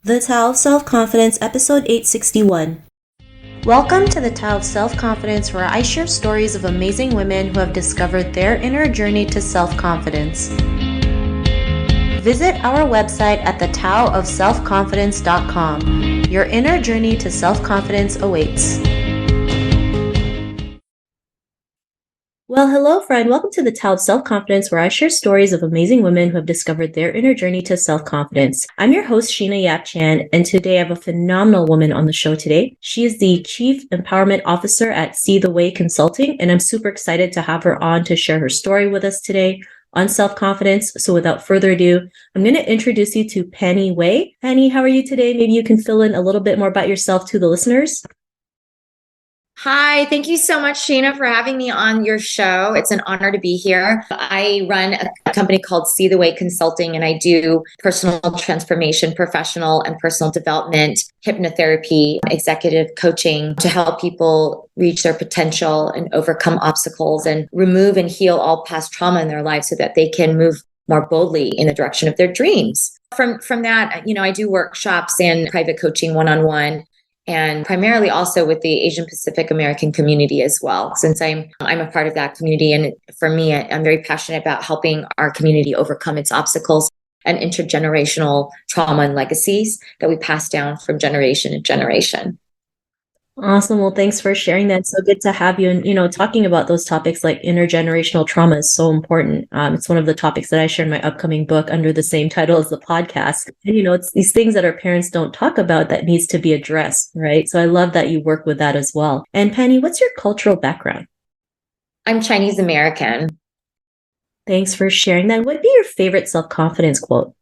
The Tao of Self-Confidence, episode 861. Welcome to the Tao of Self-Confidence, where I share stories of amazing women who have discovered their inner journey to self-confidence. Visit our website at thetaoofselfconfidence.com. Your inner journey to self-confidence awaits. Well, hello, friend. Welcome to the Tao of Self-Confidence, where I share stories of amazing women who have discovered their inner journey to self-confidence. I'm your host, Sheena Yap Chan, and today I have a phenomenal woman on the show today. She is the Chief Empowerment Officer at See the Way Consulting, and I'm super excited to have her on to share her story with us today on self-confidence. So without further ado, I'm going to introduce you to Panney Wei. Panney, how are you today? Maybe you can fill in a little bit more about yourself to the listeners. Hi, thank you so much, Sheena, for having me on your show. It's an honor to be here. I run a company called See the Way Consulting, and I do personal transformation, professional and personal development, hypnotherapy, executive coaching to help people reach their potential and overcome obstacles and remove and heal all past trauma in their lives so that they can move more boldly in the direction of their dreams. From that, I do workshops and private coaching one-on-one, and primarily also with the Asian Pacific American community as well, since I'm a part of that community. And for me, I'm very passionate about helping our community overcome its obstacles and intergenerational trauma and legacies that we pass down from generation to generation. Awesome. Well, thanks for sharing that. So good to have you. And, talking about those topics like intergenerational trauma is so important. It's one of the topics that I share in my upcoming book under the same title as the podcast. And, it's these things that our parents don't talk about that needs to be addressed, right? So I love that you work with that as well. And Panney, what's your cultural background? I'm Chinese American. Thanks for sharing that. What'd be your favorite self-confidence quote?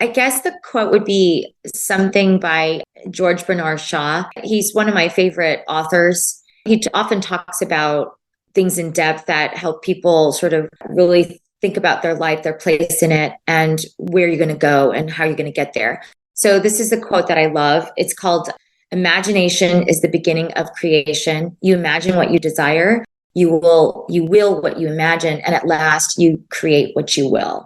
I guess the quote would be something by George Bernard Shaw. He's one of my favorite authors. He often talks about things in depth that help people sort of really think about their life, their place in it, and where you're going to go and how you're going to get there. So this is the quote that I love. It's called, "Imagination is the beginning of creation. You imagine what you desire. You will what you imagine. And at last you create what you will."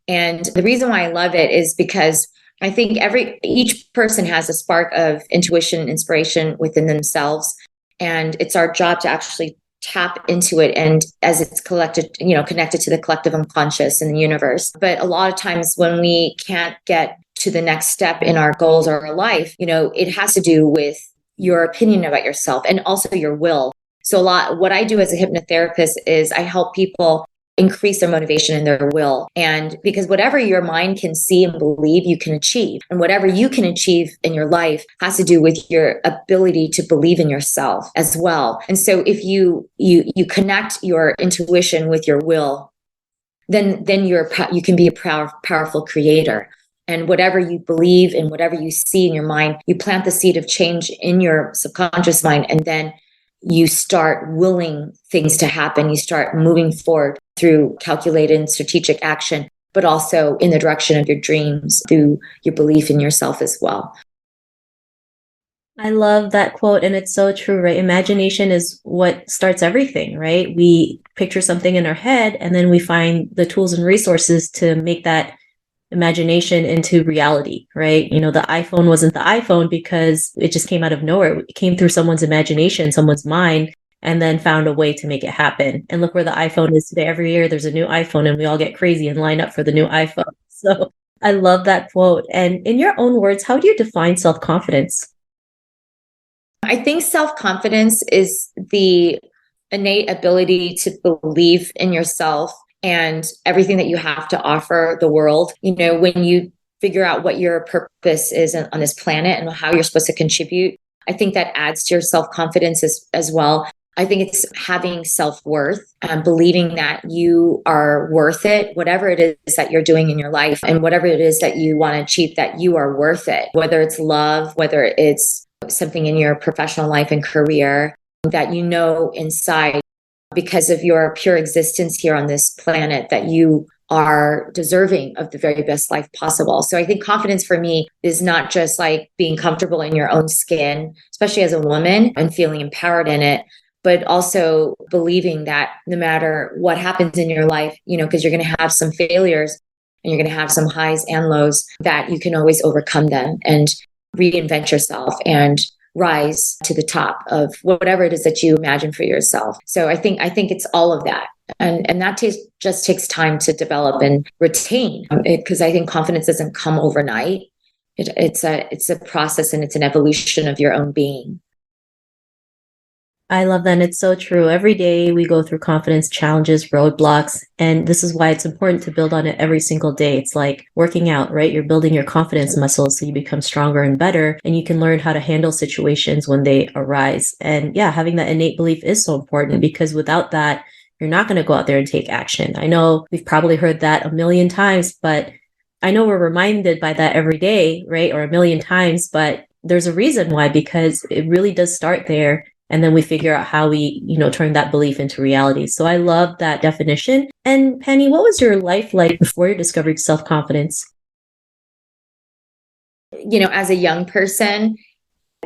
And the reason why I love it is because I think each person has a spark of intuition, inspiration within themselves. And it's our job to actually tap into it. And as it's connected to the collective unconscious in the universe. But a lot of times when we can't get to the next step in our goals or our life, it has to do with your opinion about yourself and also your will. So what I do as a hypnotherapist is I help people increase their motivation and their will. And because whatever your mind can see and believe, you can achieve. And whatever you can achieve in your life has to do with your ability to believe in yourself as well. And so if you connect your intuition with your will, then you can be a powerful creator. And whatever you believe and whatever you see in your mind, you plant the seed of change in your subconscious mind, and then you start willing things to happen. You start moving forward through calculated and strategic action, but also in the direction of your dreams through your belief in yourself as well. I love that quote, and it's so true, right? Imagination is what starts everything, right? We picture something in our head, and then we find the tools and resources to make that imagination into reality, right? The iPhone wasn't the iPhone because it just came out of nowhere. It came through someone's imagination, someone's mind, and then found a way to make it happen. And look where the iPhone is today. Every year there's a new iPhone and we all get crazy and line up for the new iPhone. So I love that quote. And in your own words, how do you define self-confidence? I think self-confidence is the innate ability to believe in yourself and everything that you have to offer the world. When you figure out what your purpose is on this planet and how you're supposed to contribute, I think that adds to your self-confidence as well. I think it's having self-worth and believing that you are worth it, whatever it is that you're doing in your life and whatever it is that you want to achieve, that you are worth it, whether it's love, whether it's something in your professional life and career, that inside, because of your pure existence here on this planet, that you are deserving of the very best life possible. So I think confidence for me is not just like being comfortable in your own skin, especially as a woman, and feeling empowered in it, but also believing that no matter what happens in your life, because you're going to have some failures, and you're going to have some highs and lows, that you can always overcome them and reinvent yourself and rise to the top of whatever it is that you imagine for yourself. So I think it's all of that. And that just takes time to develop and retain, because I think confidence doesn't come overnight. It's a process, and it's an evolution of your own being. I love that. And it's so true. Every day we go through confidence challenges, roadblocks, and this is why it's important to build on it every single day. It's like working out, right? You're building your confidence muscles so you become stronger and better, and you can learn how to handle situations when they arise. And yeah, having that innate belief is so important, because without that, you're not going to go out there and take action. I know we've probably heard that a million times, but I know we're reminded by that every day, right? Or a million times, but there's a reason why, because it really does start there. And then we figure out how we, turn that belief into reality. So I love that definition. And Penny, what was your life like before you discovered self-confidence? As a young person,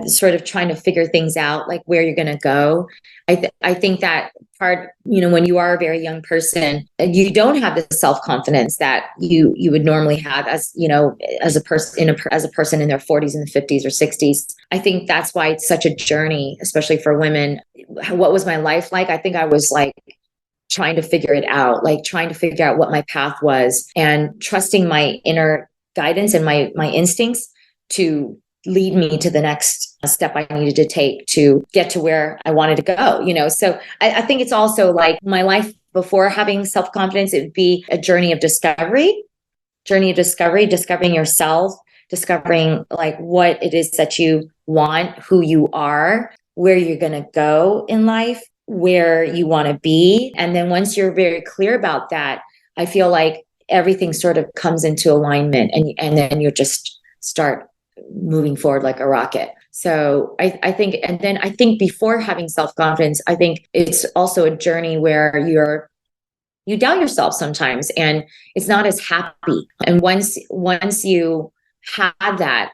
sort of trying to figure things out, like where you're going to go. I think that part, when you are a very young person, you don't have the self-confidence that you would normally have as a person as a person in their 40s and the 50s or 60s. I think that's why it's such a journey, especially for women. What was my life like? I think I was like trying to figure it out, like trying to figure out what my path was, and trusting my inner guidance and my instincts to lead me to the next step I needed to take to get to where I wanted to go. So I think it's also like my life before having self-confidence. It would be a discovering yourself, discovering like what it is that you want, who you are, where you're going to go in life, where you want to be. And then once you're very clear about that, I feel like everything sort of comes into alignment, and then you just start moving forward like a rocket. So I think before having self-confidence, I think it's also a journey where you doubt yourself sometimes, and it's not as happy. And once you have that,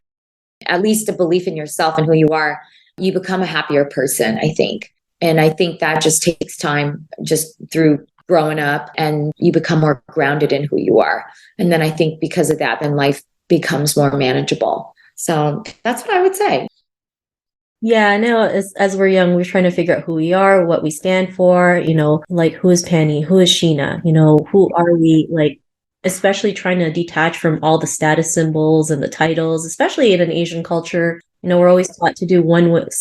at least a belief in yourself and who you are, you become a happier person, I think. And I think that just takes time, just through growing up, and you become more grounded in who you are. And then I think because of that, then life becomes more manageable. So that's what I would say. Yeah, I know as we're young, we're trying to figure out who we are, what we stand for, like who is Penny, who is Sheena, who are we, like, especially trying to detach from all the status symbols and the titles, especially in an Asian culture. We're always taught to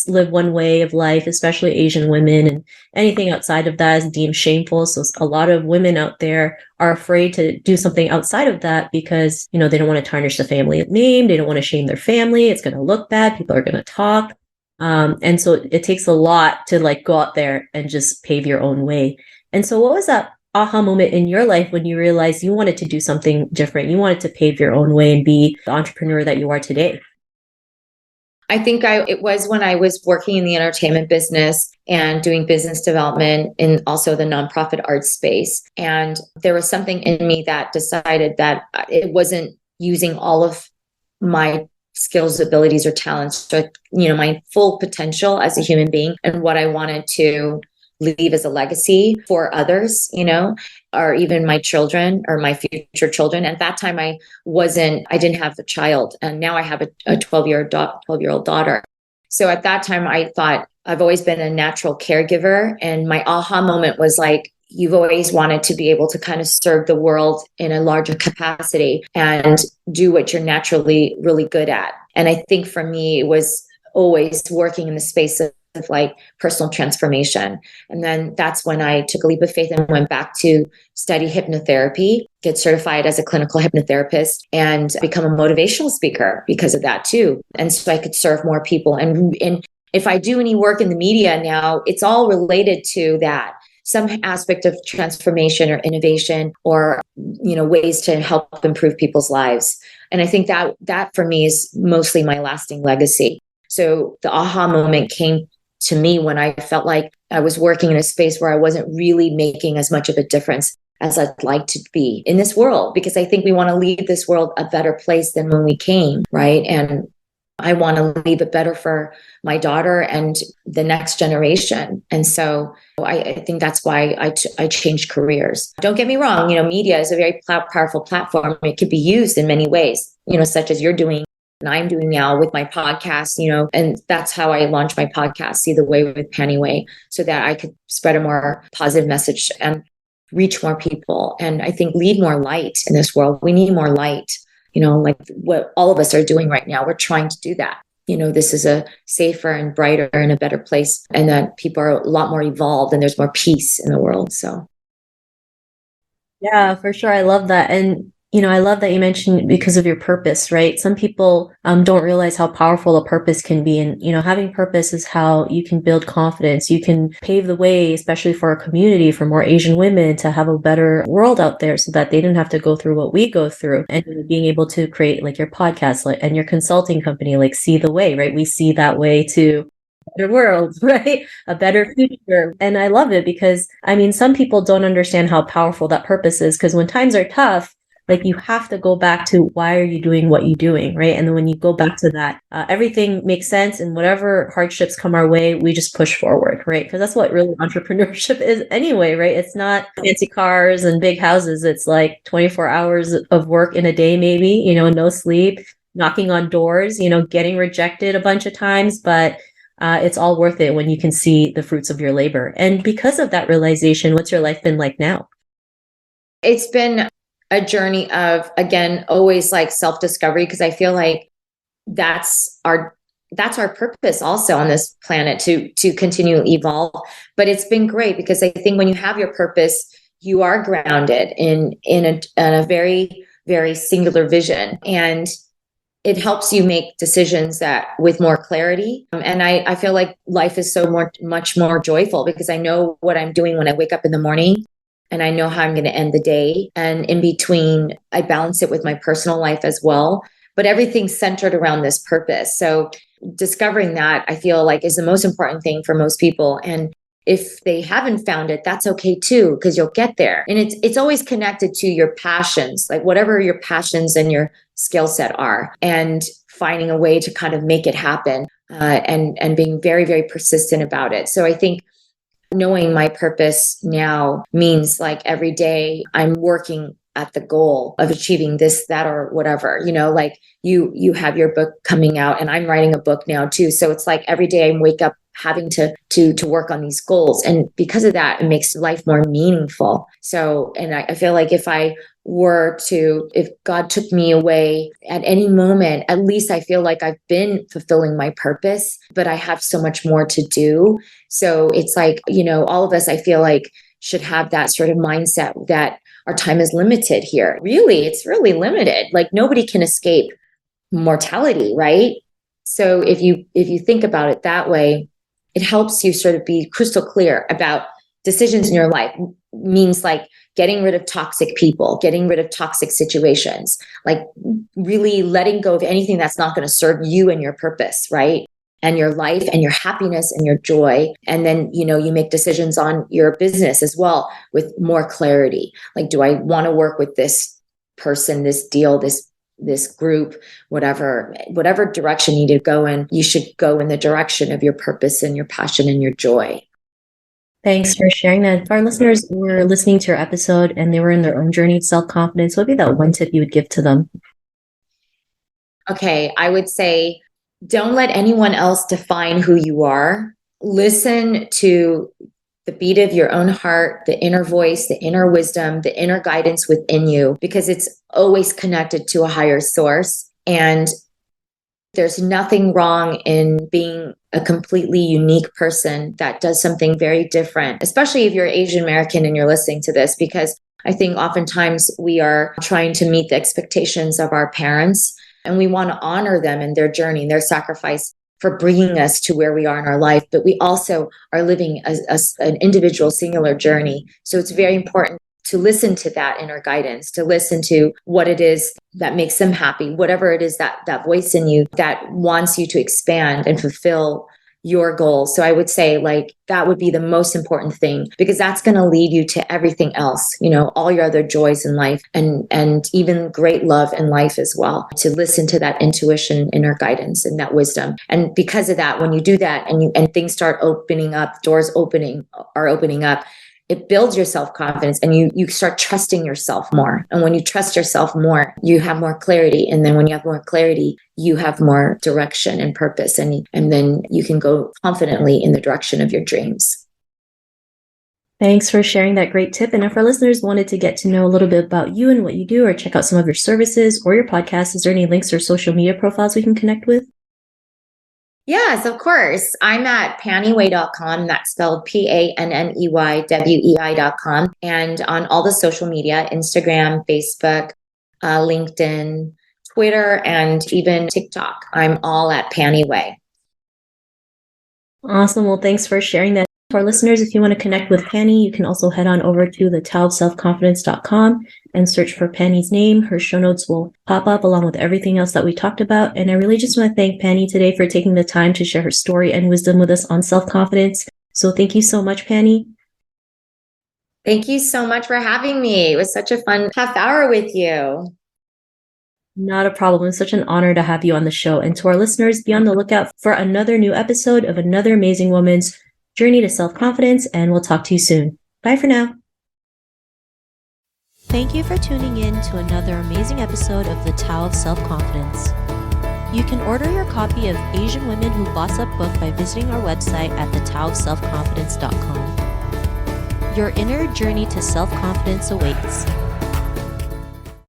live one way of life, especially Asian women, and anything outside of that is deemed shameful. So a lot of women out there are afraid to do something outside of that because, they don't want to tarnish the family name. They don't want to shame their family. It's going to look bad. People are going to talk. And so it takes a lot to like go out there and just pave your own way. And so what was that aha moment in your life when you realized you wanted to do something different? You wanted to pave your own way and be the entrepreneur that you are today? I think it was when I was working in the entertainment business and doing business development in also the nonprofit arts space. And there was something in me that decided that it wasn't using all of my skills, abilities, or talents to, my full potential as a human being, and what I wanted to leave as a legacy for others, or even my children or my future children. At that time, I didn't have a child, and now I have a 12-year-old daughter. So at that time, I thought I've always been a natural caregiver. And my aha moment was like, you've always wanted to be able to kind of serve the world in a larger capacity and do what you're naturally really good at. And I think for me, it was always working in the space of like personal transformation. And then that's when I took a leap of faith and went back to study hypnotherapy, get certified as a clinical hypnotherapist, and become a motivational speaker because of that too. And so I could serve more people. And if I do any work in the media now, it's all related to that. Some aspect of transformation or innovation, or ways to help improve people's lives. And I think that for me is mostly my lasting legacy. So the aha moment came to me when I felt like I was working in a space where I wasn't really making as much of a difference as I'd like to be in this world, because I think we want to leave this world a better place than when we came, right? And I want to leave it better for my daughter and the next generation. And so I think that's why I changed careers. Don't get me wrong, media is a very powerful platform. It could be used in many ways, such as you're doing and I'm doing now with my podcast, and that's how I launched my podcast, See the Way with Panney Wei, so that I could spread a more positive message and reach more people. And I think leave more light in this world. We need more light. Like what all of us are doing right now, we're trying to do that. This is a safer and brighter and a better place, and that people are a lot more evolved and there's more peace in the world. So, Yeah, for sure. I love that. And, I love that you mentioned because of your purpose, right? Some people don't realize how powerful a purpose can be. And, having purpose is how you can build confidence. You can pave the way, especially for our community, for more Asian women to have a better world out there so that they didn't have to go through what we go through. And being able to create like your podcast and your consulting company, like See the Way, right? We see that way to better world, right? A better future. And I love it because, some people don't understand how powerful that purpose is because when times are tough, like you have to go back to why are you doing what you're doing, right? And then when you go back to that, everything makes sense. And whatever hardships come our way, we just push forward, right? Because that's what really entrepreneurship is anyway, right? It's not fancy cars and big houses. It's like 24 hours of work in a day, maybe, no sleep, knocking on doors, getting rejected a bunch of times, but it's all worth it when you can see the fruits of your labor. And because of that realization, what's your life been like now? It's been a journey of, again, always like self-discovery, because I feel like that's our purpose also on this planet, to continue to evolve. But it's been great because I think when you have your purpose, you are grounded in a very, very singular vision, and it helps you make decisions that with more clarity. And I feel like life is much more joyful because I know what I'm doing when I wake up in the morning, and I know how I'm going to end the day. And in between, I balance it with my personal life as well. But everything's centered around this purpose. So discovering that, I feel like, is the most important thing for most people. And if they haven't found it, that's okay too, because you'll get there. And it's always connected to your passions, like whatever your passions and your skill set are, and finding a way to kind of make it happen, and being very, very persistent about it. So I think knowing my purpose now means like every day I'm working at the goal of achieving this, that, or whatever, like you have your book coming out and I'm writing a book now too. So it's like every day I wake up having to work on these goals. And because of that, it makes life more meaningful. So, and I feel like if God took me away at any moment, at least I feel like I've been fulfilling my purpose, but I have so much more to do. So it's like, all of us, I feel like, should have that sort of mindset that our time is limited here. Really, it's really limited. Like nobody can escape mortality, right? So if you think about it that way, it helps you sort of be crystal clear about decisions in your life. Means like getting rid of toxic people, getting rid of toxic situations, like really letting go of anything that's not going to serve you and your purpose, right? And your life and your happiness and your joy. And then, you make decisions on your business as well with more clarity. Like, do I want to work with this person, this deal, this group, whatever direction you need to go in, you should go in the direction of your purpose and your passion and your joy. Thanks for sharing that. If our listeners were listening to your episode and they were in their own journey of self-confidence, what would be that one tip you would give to them? Okay, I would say, don't let anyone else define who you are. Listen to the beat of your own heart, the inner voice, the inner wisdom, the inner guidance within you, because it's always connected to a higher source. And there's nothing wrong in being a completely unique person that does something very different, especially if you're Asian American and you're listening to this, because I think oftentimes we are trying to meet the expectations of our parents, and we want to honor them in their journey and their sacrifice for bringing us to where we are in our life. But we also are living an individual, singular journey. So it's very important to listen to that inner guidance, to listen to what it is that makes them happy, whatever it is that voice in you that wants you to expand and fulfill your goals. So I would say like that would be the most important thing, because that's going to lead you to everything else, all your other joys in life, and even great love in life as well, to listen to that intuition, inner guidance, and that wisdom. And because of that, when you do that and things start opening up, doors are opening up, it builds your self-confidence, and you start trusting yourself more. And when you trust yourself more, you have more clarity. And then when you have more clarity, you have more direction and purpose. And then you can go confidently in the direction of your dreams. Thanks for sharing that great tip. And if our listeners wanted to get to know a little bit about you and what you do, or check out some of your services or your podcast, is there any links or social media profiles we can connect with? Yes, of course. I'm at pannywei.com. That's spelled PANNEYWEI.com. And on all the social media, Instagram, Facebook, LinkedIn, Twitter, and even TikTok, I'm all at Panney Wei. Awesome. Well, thanks for sharing that. For our listeners, if you want to connect with Panney, you can also head on over to the taoofselfconfidence.com and search for Panney's name. Her show notes will pop up along with everything else that we talked about. And I really just want to thank Panney today for taking the time to share her story and wisdom with us on self-confidence. So thank you so much, Panney. Thank you so much for having me. It was such a fun half hour with you. Not a problem. It's such an honor to have you on the show. And to our listeners, be on the lookout for another new episode of another amazing woman's journey to self-confidence, and we'll talk to you soon. Bye for now. Thank you for tuning in to another amazing episode of the Tao of Self-Confidence. You can order your copy of Asian Women Who Boss Up book by visiting our website at thetaoofselfconfidence.com. Your inner journey to self-confidence awaits.